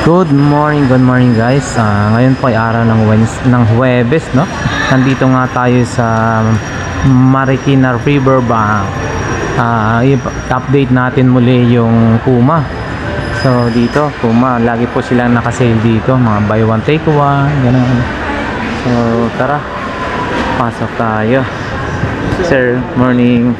Good morning guys. Ngayon po ay araw ng Huwebes, no? Nandito nga tayo sa Marikina Riverbank. I-update natin muli yung Puma. So dito, Puma, lagi po silang naka-sale dito, mga buy one take one, ganun. So tara, pasok tayo. Sir, morning.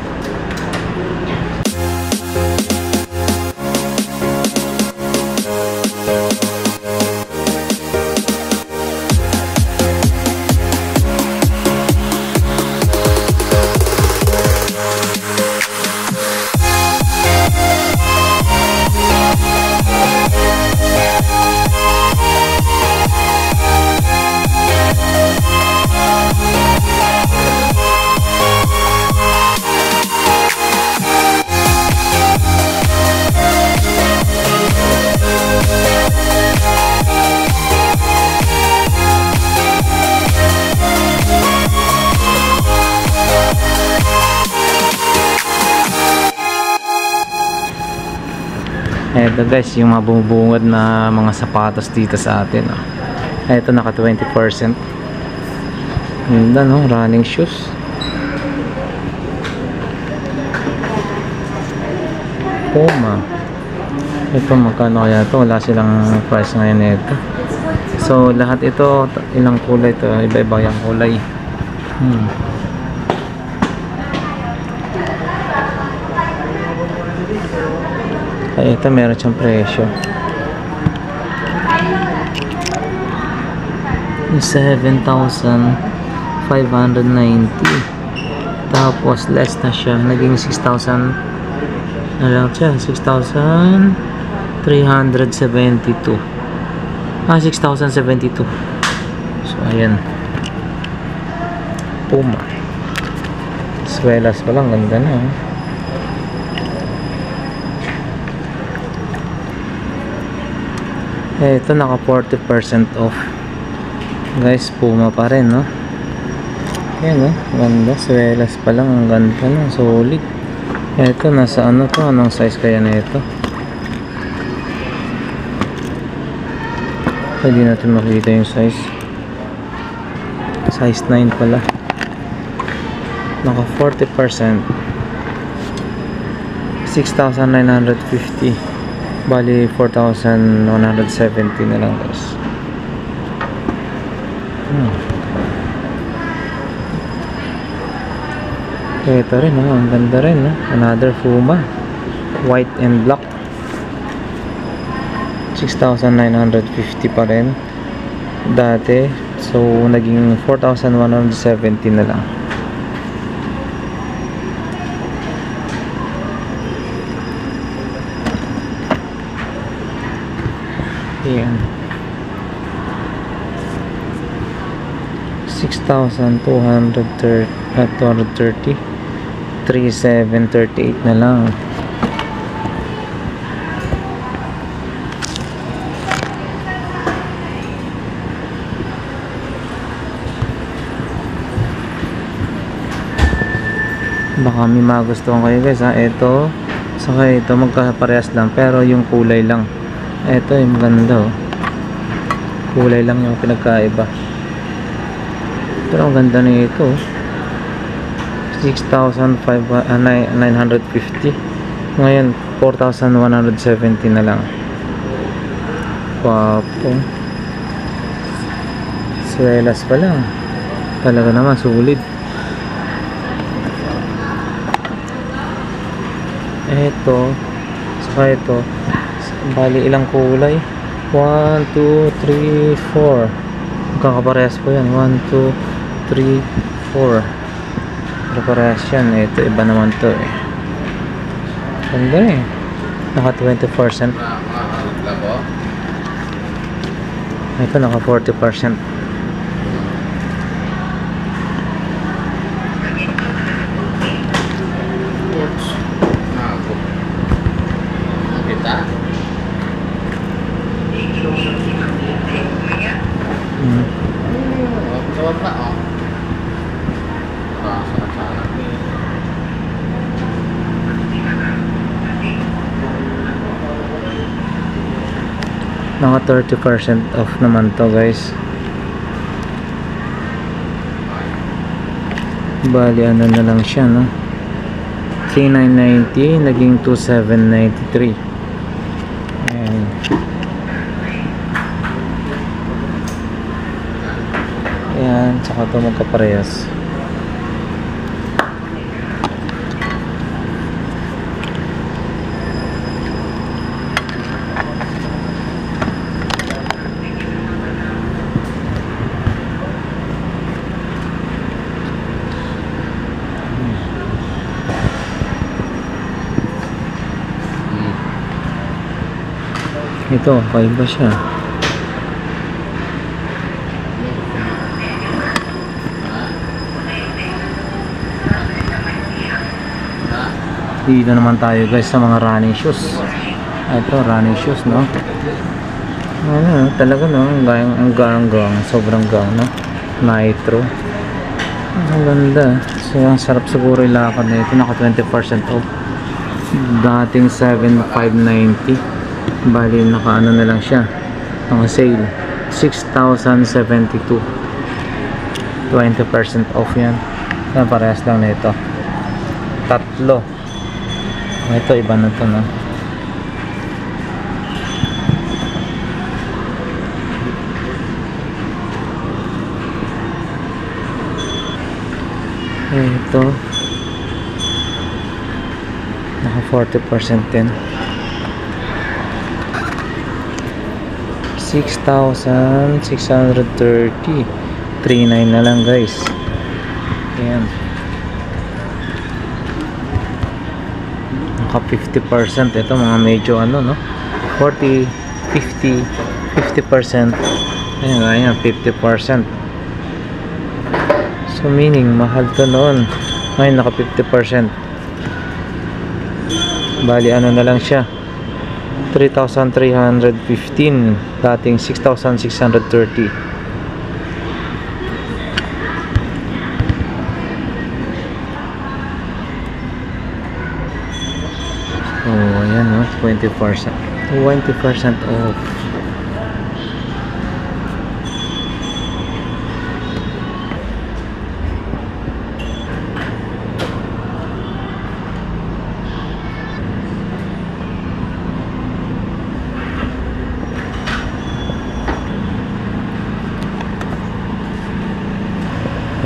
Eto guys, yung mga bumubungad na mga sapatos dito sa atin, oh. Eto naka 20%. Ganda, no? Running shoes. Puma. Ito magkano kaya ito? Wala silang price ngayon nito. So lahat ito, ilang kulay ito? Iba-iba yung kulay. Ay, ito meron siyang presyo. 7,590. Tapos less na siya, naging 6,000. Ano lang siya? 6,372. 6,072. So ayan, Puma. Swelas pa lang, ganda na, eh. Ito naka 40% off guys. Puma pa rin, no? Ayan, no? Ganda, swelas pa lang, ang ganda, no? Solid. Ito nasa ano to, anong size kaya na ito? Hindi natin makita yung size. Size 9 pala. Naka 40%, 6,950. Bali 4,170 na lang guys. Ito rin, oh, ang ganda rin, no? Another Puma, white and black. 6,950 pa rin dati, so naging 4,170 na lang. Ayan, 6,230, 3,738 na lang. Baka may magustuhan kayo guys, ha? Ito, saka ito magkaparehas lang, pero yung kulay lang. Ito yung maganda, oh. Kulay lang yung pinagkaiba, pero ang ganda nito, oh. 6,950. Ngayon 4,170 na lang. Papo, swelas pa lang, talaga naman solid. Ito, saka ito, bali ilang kulay? 1, 2, 3, 4. Magkakaparehas po yan. 1, 2, 3, 4. Parehas yan. Ito iba naman to, eh. Ganda, eh. Naka 20%. Ito naka 40%. Naka 30% off naman to guys. Bali ano na lang siya, no? 3,990 naging 2,793. Ayan. Ayan, tsaka ito magkaparehas. Ito, kaiba siya. Dito naman tayo guys sa mga running shoes. Ito, running shoes, no? Ano, talaga, no? Ang gang, sobrang gang, no? Nitro. Ang ganda. So, ang sarap siguro ilakad na ito. Naka 20% off. Dating 7,590. Bali, naka ano na lang siya. Naka sale. 6,072. 20% off yan. Parehas lang na ito. Tatlo. Ito, iba na to, no? Ito. Naka 40% din. 6,630. 3,900 na lang guys. Ayan. Naka 50%. Ito mga medyo ano, no? 40, 50, 50%. Ayan, ayan, 50%. So meaning mahal to noon. Ngayon naka 50%. Bali ano na lang siya, 3,315. Dating 6,630. Oh, ayan, no? 20% off.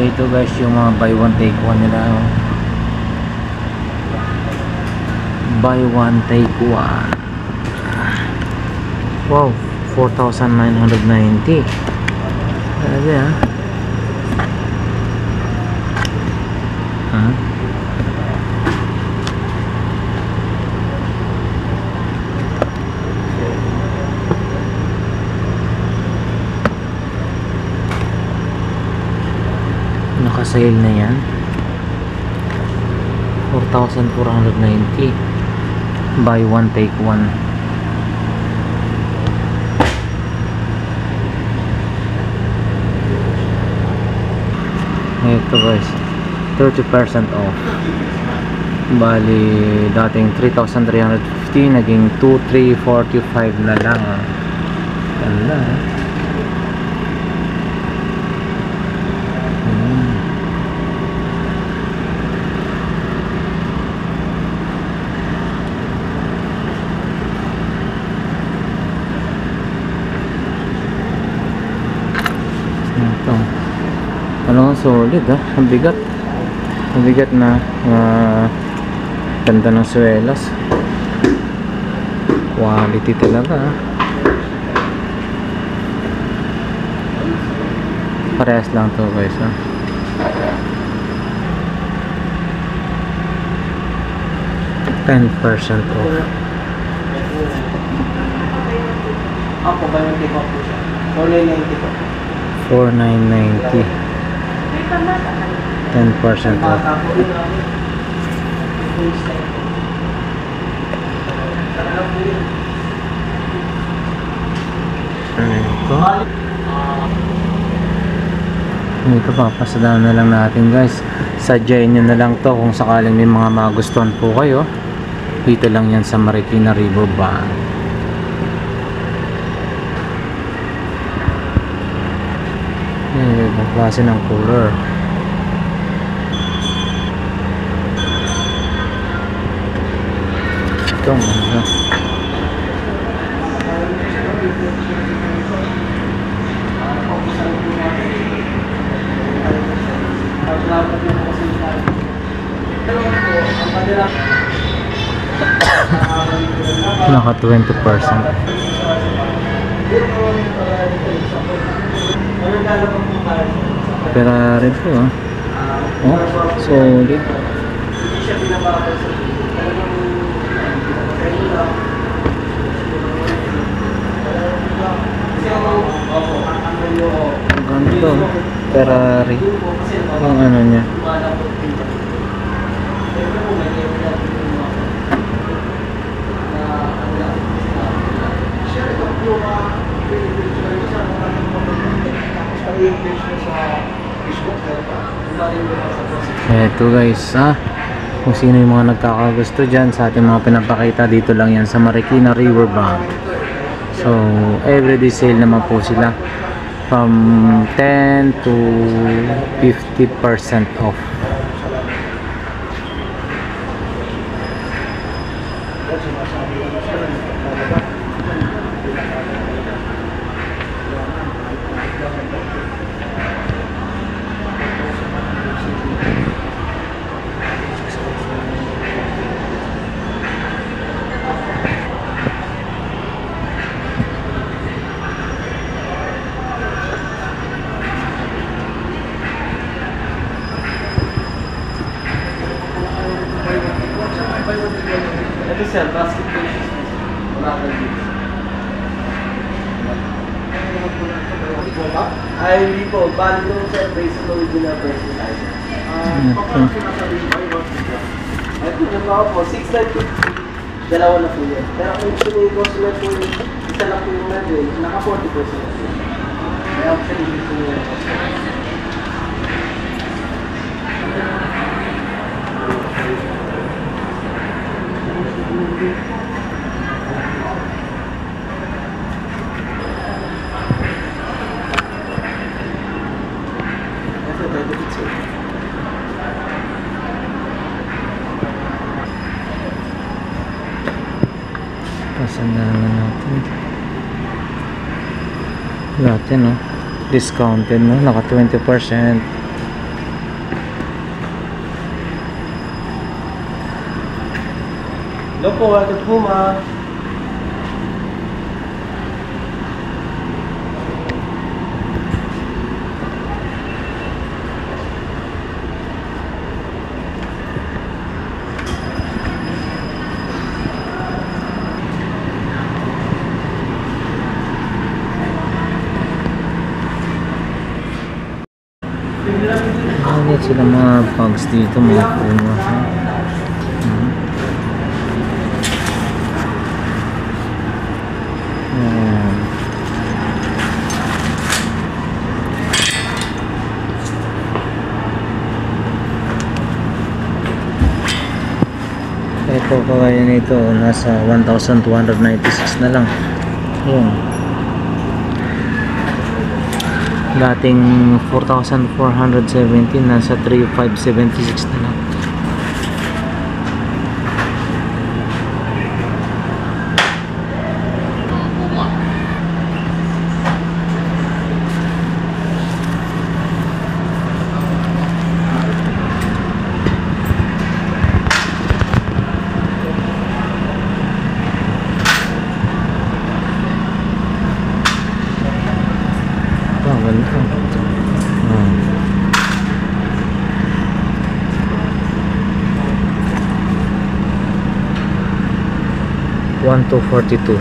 Ito guys yung mga buy one take one nila, oh. Buy one take one. Wow, 4,990. Grabe, ha? Naka-sale na yan. 4,490. Buy one take one. Ito guys, 30% off. Bali dating 3,350 naging 2,345 na lang. Ganda, ha? Ito. Ano, solid, ha? Ang bigat. Ang bigat na ganda ng swelas. Quality talaga, ha? Parehas lang to guys, ha? $10% off. Ako ba yung take off po siya? 4,990 po. 4,990. 10% off. Ito papasadaan na lang natin guys. Sadyain nyo na lang to kung sakaling may mga magustuhan po kayo. Dito lang yan sa Marikina Riverbank. Klase ng cooler. Ito, ano. Naka 20%. Ferrari po ah. Oh, solid. Ganito, Ferrari. Yung ano niya. Eto guys, kung sino yung mga nagkakagusto dyan sa ating mga pinapakita, dito lang yan sa Marikina Riverbank. So everyday sale naman po sila, from 10 to 50% off. Ito sir, basketball shoes. Wala ka dito. Ay, hindi po. Bali nung sir, based on original version tayo. Ito yung mga po, 6,950. Dalawa na po yan. Pero kung gusto nyo i-consumer po yung isa lang po yung level, naka 40% na po. Kaya ako siya hindi po yung Pasandalan natin. Lahat yan, no? Discounted, no? Naka 20%. Hello po, welcome po ma. Ano sila mga bags dito, mga puno. Ayan. Ito kagaya nito, nasa 1,296 na lang. Ayan. Dating 4,417, nasa 3,576 na lang. Bawal ka. 1,242.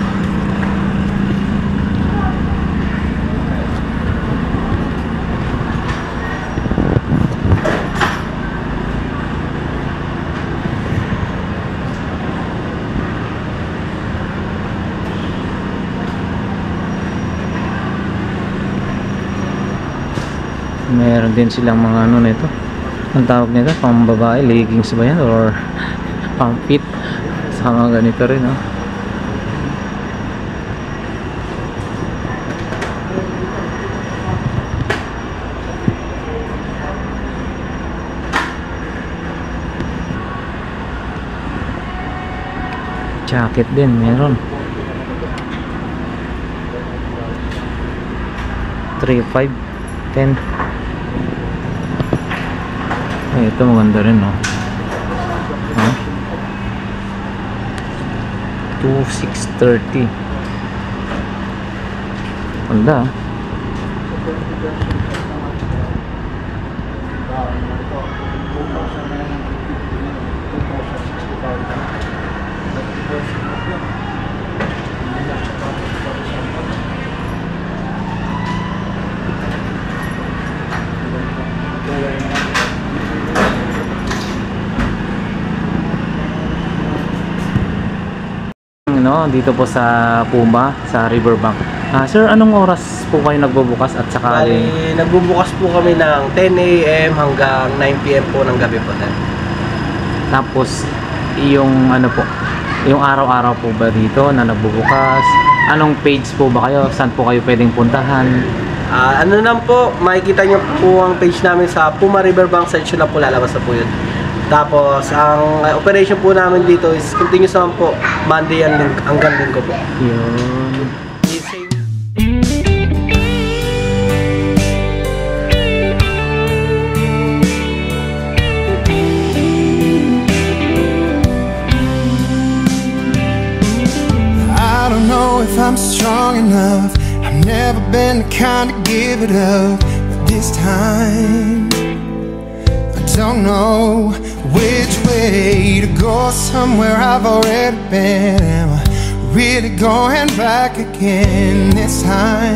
Meron din silang mga ano nito. Ang tawag nito, pang babae, leggings ba yan or pang fit? Sama ganito rin, no? Jacket din meron. 3.5 10. Ay, ito maganda rin, no? Huh? 2,630. Ganda. No, dito po sa Puma, sa Riverbank. Sir, anong oras po kayo nagbubukas at saka Bali, nagbubukas po kami ng 10 a.m. hanggang 9 p.m. po ng gabi po. tapos yung ano po, yung araw-araw po ba dito na nagbubukas? Anong page po ba kayo? Saan po kayo pwedeng puntahan? Ano lang po, makikita nyo po ang page namin sa Puma Riverbank section na po, lalabas na po yun. Tapos, ang operation po namin dito is continuous naman po, Monday hanggang Linggo po. Yun. I don't know if I'm strong enough. I've never been the kind to give it up, but this time I don't know which way to go. Somewhere I've already been. Am I really going back again this time?